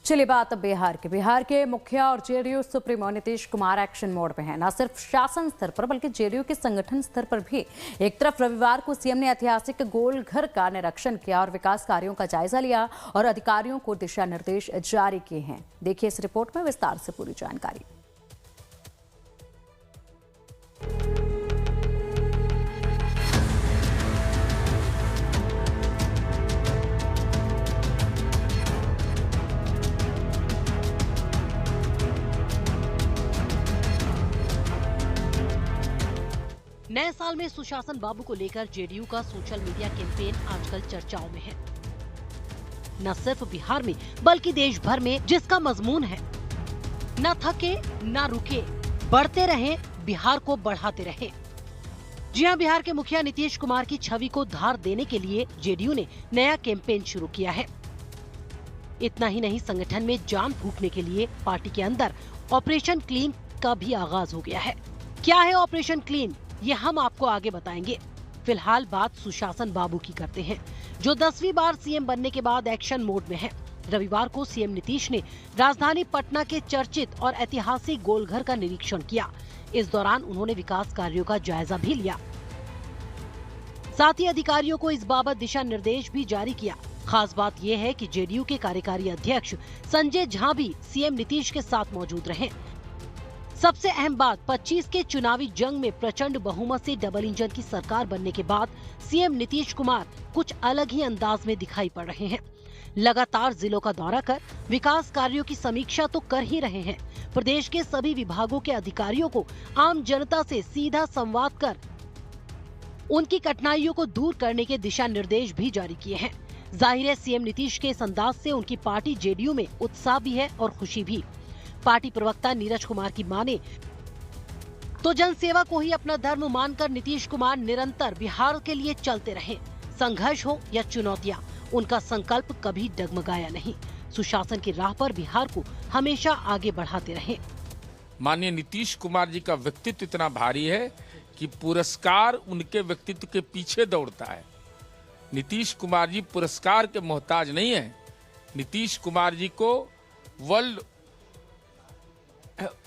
चलिए बात अब बिहार के मुखिया और JDU supremo Nitish Kumar action mode में हैं। न सिर्फ शासन स्तर पर बल्कि जेडीयू के संगठन स्तर पर भी। एक तरफ रविवार को सीएम ने ऐतिहासिक गोलघर का निरीक्षण किया और विकास कार्यों का जायजा लिया और अधिकारियों को दिशा निर्देश जारी किए हैं। देखिए इस रिपोर्ट में विस्तार से पूरी जानकारी। नए साल में सुशासन बाबू को लेकर जेडीयू का सोशल मीडिया कैंपेन आजकल चर्चाओं में है। न सिर्फ बिहार में बल्कि देश भर में, जिसका मजमून है न थके न रुके, बढ़ते रहें, बिहार को बढ़ाते रहें। जी हां, बिहार के मुखिया नीतीश कुमार की छवि को धार देने के लिए जेडीयू ने नया कैंपेन शुरू किया है। इतना ही नहीं, संगठन में जान फूंकने के लिए पार्टी के अंदर ऑपरेशन क्लीन का भी आगाज हो गया है। क्या है ऑपरेशन क्लीन, ये हम आपको आगे बताएंगे। फिलहाल बात सुशासन बाबू की करते हैं, जो 10वीं बार सीएम बनने के बाद एक्शन मोड में है। रविवार को सीएम नीतीश ने राजधानी पटना के चर्चित और ऐतिहासिक गोलघर का निरीक्षण किया। इस दौरान उन्होंने विकास कार्यों का जायजा भी लिया। साथ ही अधिकारियों को इस बाबत दिशा निर्देश भी जारी किया। खास बात यह है कि जेडीयू के कार्यकारी अध्यक्ष संजय झा भी सीएम नीतीश के साथ मौजूद रहे। सबसे अहम बात, 25 के चुनावी जंग में प्रचंड बहुमत से डबल इंजन की सरकार बनने के बाद सीएम नीतीश कुमार कुछ अलग ही अंदाज में दिखाई पड़ रहे हैं। लगातार जिलों का दौरा कर विकास कार्यों की समीक्षा तो कर ही रहे हैं, प्रदेश के सभी विभागों के अधिकारियों को आम जनता से सीधा संवाद कर उनकी कठिनाइयों को दूर करने के दिशा निर्देश भी जारी किए हैं। जाहिर है, सीएम नीतीश के इस अंदाज से उनकी पार्टी जेडीयू में उत्साह भी है और खुशी भी। पार्टी प्रवक्ता नीरज कुमार की माने तो जनसेवा को ही अपना धर्म मानकर नीतीश कुमार निरंतर बिहार के लिए चलते रहे। संघर्ष हो या चुनौतियां, उनका संकल्प कभी डगमगाया नहीं। सुशासन की राह पर बिहार को हमेशा आगे बढ़ाते रहे। माननीय नीतीश कुमार जी का व्यक्तित्व इतना भारी है कि पुरस्कार उनके व्यक्तित्व के पीछे दौड़ता है। नीतीश कुमार जी पुरस्कार के मोहताज नहीं है। नीतीश कुमार जी को वर्ल्ड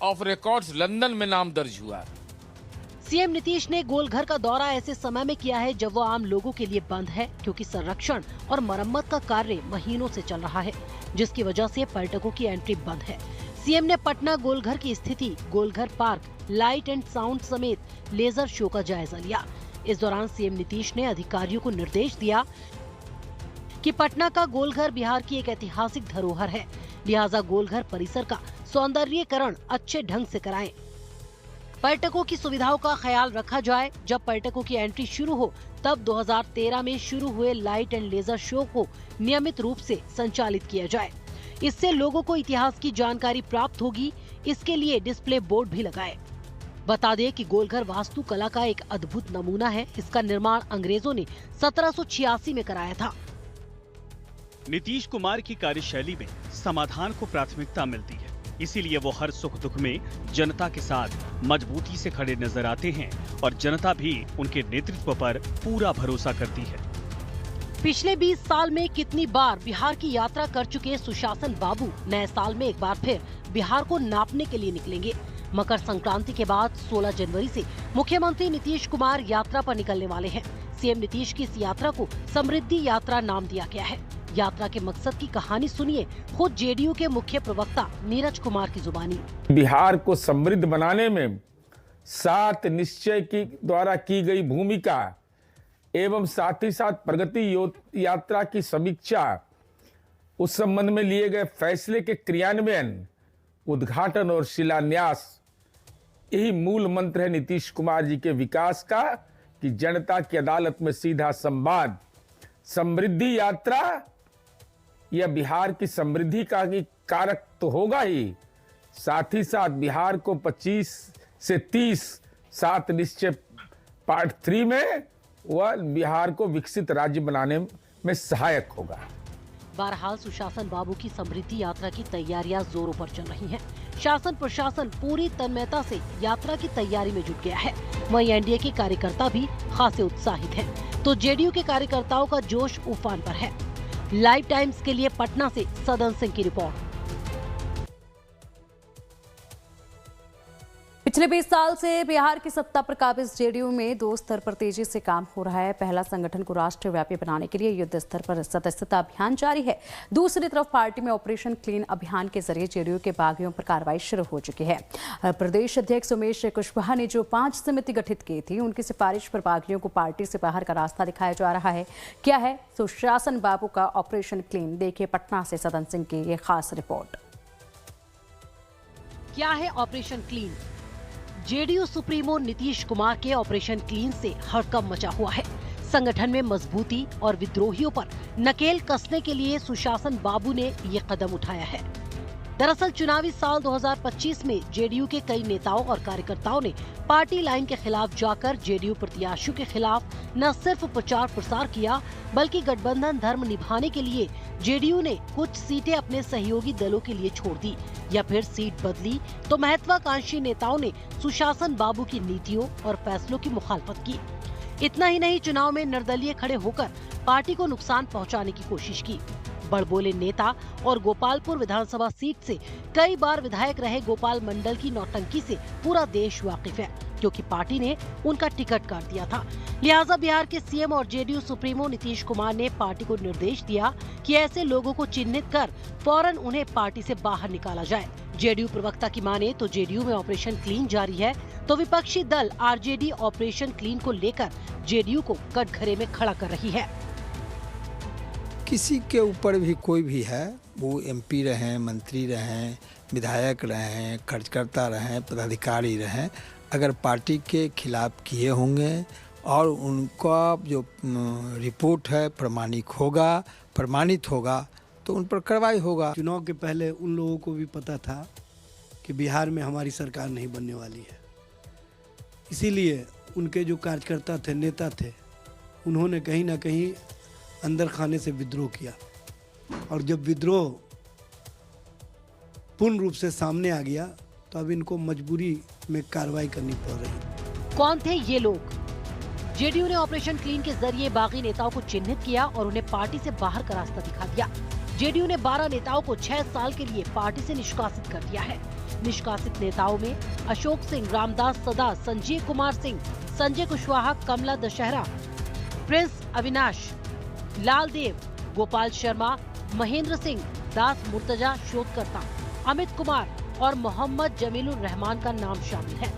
ऑफ रिकॉर्ड्स लंदन में नाम दर्ज हुआ। सीएम नीतीश ने गोलघर का दौरा ऐसे समय में किया है जब वो आम लोगों के लिए बंद है, क्योंकि संरक्षण और मरम्मत का कार्य महीनों से चल रहा है, जिसकी वजह से पर्यटकों की एंट्री बंद है। सीएम ने पटना गोलघर की स्थिति, Golghar park, light and sound समेत लेजर शो का जायजा लिया। इस दौरान सीएम नीतीश ने अधिकारियों को निर्देश दिया कि पटना का गोलघर बिहार की एक ऐतिहासिक धरोहर है, लिहाजा गोलघर परिसर का सौंदर्यीकरण अच्छे ढंग से कराएं। पर्यटकों की सुविधाओं का ख्याल रखा जाए। जब पर्यटकों की एंट्री शुरू हो तब 2013 में शुरू हुए लाइट एंड लेजर शो को नियमित रूप से संचालित किया जाए। इससे लोगों को इतिहास की जानकारी प्राप्त होगी। इसके लिए डिस्प्ले बोर्ड भी लगाए। बता दें कि गोलघर वास्तुकला का एक अद्भुत नमूना है। इसका निर्माण अंग्रेजों ने 1786 में कराया था। नीतीश कुमार की कार्यशैली में समाधान को प्राथमिकता मिलती है, इसीलिए वो हर सुख दुख में जनता के साथ मजबूती से खड़े नजर आते हैं और जनता भी उनके नेतृत्व पर पूरा भरोसा करती है। पिछले 20 साल में कितनी बार बिहार की यात्रा कर चुके सुशासन बाबू नए साल में एक बार फिर बिहार को नापने के लिए निकलेंगे। मकर संक्रांति के बाद 16 जनवरी से मुख्यमंत्री नीतीश कुमार यात्रा पर निकलने वाले हैं। सीएम नीतीश की इस यात्रा को समृद्धि यात्रा नाम दिया गया है। यात्रा के मकसद की कहानी सुनिए खुद जेडीयू के मुख्य प्रवक्ता नीरज कुमार की जुबानी। बिहार को समृद्ध बनाने में 7 निश्चय की द्वारा की गई भूमिका एवं साथ ही साथ प्रगति यात्रा की समीक्षा, उस संबंध में लिए गए फैसले के क्रियान्वयन, उद्घाटन और शिलान्यास, यही मूल मंत्र है नीतीश कुमार जी के विकास का कि जनता की अदालत में सीधा संवाद। समृद्धि यात्रा यह बिहार की समृद्धि का कारक तो होगा ही, साथ ही साथ बिहार को 25 से 30 7 निश्चय पार्ट 3 में वह बिहार को विकसित राज्य बनाने में सहायक होगा। बहरहाल सुशासन बाबू की समृद्धि यात्रा की तैयारियां जोरों पर चल रही हैं। शासन प्रशासन पूरी तन्मयता से यात्रा की तैयारी में जुट गया है। वहीं एनडीए के कार्यकर्ता भी खासे उत्साहित हैं, तो जेडीयू के कार्यकर्ताओं का जोश उफान पर है। लाइव टाइम्स के लिए पटना से सदन सिंह की रिपोर्ट। पिछले 20 साल से बिहार की सत्ता पर काबिज जेडीयू में 2 स्तर पर तेजी से काम हो रहा है। पहला, संगठन को राष्ट्रव्यापी बनाने के लिए युद्ध स्तर पर सदस्यता अभियान जारी है। दूसरी तरफ पार्टी में ऑपरेशन क्लीन अभियान के जरिए जेडीयू के बागियों पर कार्रवाई शुरू हो चुकी है। प्रदेश अध्यक्ष उमेश कुशवाहा ने जो 5 समिति गठित की थी, उनकी सिफारिश पर बागियों को पार्टी से बाहर का रास्ता दिखाया जा रहा है। क्या है सुशासन बाबू का ऑपरेशन क्लीन? देखिए पटना से सदन सिंह की ये खास रिपोर्ट। क्या है operation clean? JDU supremo Nitish Kumar के ऑपरेशन क्लीन से हड़कंप मचा हुआ है। संगठन में मजबूती और विद्रोहियों पर नकेल कसने के लिए सुशासन बाबू ने ये कदम उठाया है। दरअसल चुनावी साल 2025 में जेडीयू के कई नेताओं और कार्यकर्ताओं ने पार्टी लाइन के खिलाफ जाकर जेडीयू प्रत्याशियों के खिलाफ न सिर्फ प्रचार प्रसार किया, बल्कि गठबंधन धर्म निभाने के लिए जेडीयू ने कुछ सीटें अपने सहयोगी दलों के लिए छोड़ दी या फिर सीट बदली तो महत्वाकांक्षी नेताओं ने सुशासन बाबू की नीतियों और फैसलों की मुखालफत की। इतना ही नहीं, चुनाव में निर्दलीय खड़े होकर पार्टी को नुकसान पहुंचाने की कोशिश की। बड़बोले नेता और गोपालपुर विधानसभा सीट से कई बार विधायक रहे गोपाल मंडल की नौटंकी से पूरा देश वाकिफ है, क्योंकि पार्टी ने उनका टिकट काट दिया था। लिहाजा बिहार के सीएम और जेडीयू सुप्रीमो नीतीश कुमार ने पार्टी को निर्देश दिया कि ऐसे लोगों को चिन्हित कर फौरन उन्हें पार्टी से बाहर निकाला जाए। जेडीयू प्रवक्ता की माने तो जेडीयू में ऑपरेशन क्लीन जारी है, तो विपक्षी दल आरजेडी ऑपरेशन क्लीन को लेकर जेडीयू को कटघरे में खड़ा कर रही है। किसी के ऊपर भी कोई भी है, वो एमपी रहें, मंत्री रहें, विधायक रहें, कार्यकर्ता रहें, पदाधिकारी रहें, अगर पार्टी के खिलाफ किए होंगे और उनका जो रिपोर्ट है प्रमाणित होगा तो उन पर कार्रवाई होगा। चुनाव के पहले उन लोगों को भी पता था कि बिहार में हमारी सरकार नहीं बनने वाली है, इसीलिए उनके जो कार्यकर्ता थे, नेता थे, उन्होंने कहीं ना कहीं अंदर खाने से विद्रोह किया और जब विद्रोह पूर्ण रूप से सामने आ गया तो अब इनको मजबूरी में कार्रवाई करनी पड़ रही। कौन थे ये लोग? जेडीयू ने ऑपरेशन क्लीन के जरिए बागी नेताओं को चिन्हित किया और उन्हें पार्टी से बाहर का रास्ता दिखा दिया। जेडीयू ने 12 नेताओं को 6 साल के लिए पार्टी से निष्कासित कर दिया है। निष्कासित नेताओं में अशोक सिंह, रामदास सदा, संजीव कुमार सिंह, संजय कुशवाहा, कमला दशहरा, प्रिंस अविनाश, लाल देव, गोपाल शर्मा, महेंद्र सिंह, दास मुर्तजा शोधकर्ता, अमित कुमार और मोहम्मद जमीलुर रहमान का नाम शामिल है।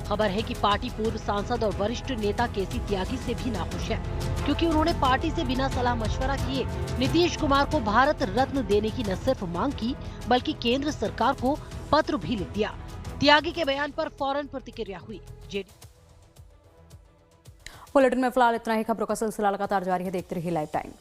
खबर है कि पार्टी पूर्व सांसद और वरिष्ठ नेता केसी त्यागी से भी नाखुश है, क्योंकि उन्होंने पार्टी से बिना सलाह मशवरा किए नीतीश कुमार को भारत रत्न देने की न सिर्फ मांग की, बल्कि केंद्र सरकार को पत्र भी लिख दिया। त्यागी के बयान पर फौरन प्रतिक्रिया हुई। बुलेटिन में फिलहाल इतना ही। खबरों का सिलसिला लगातार जारी है, देखते रहिए लाइव टाइम्स।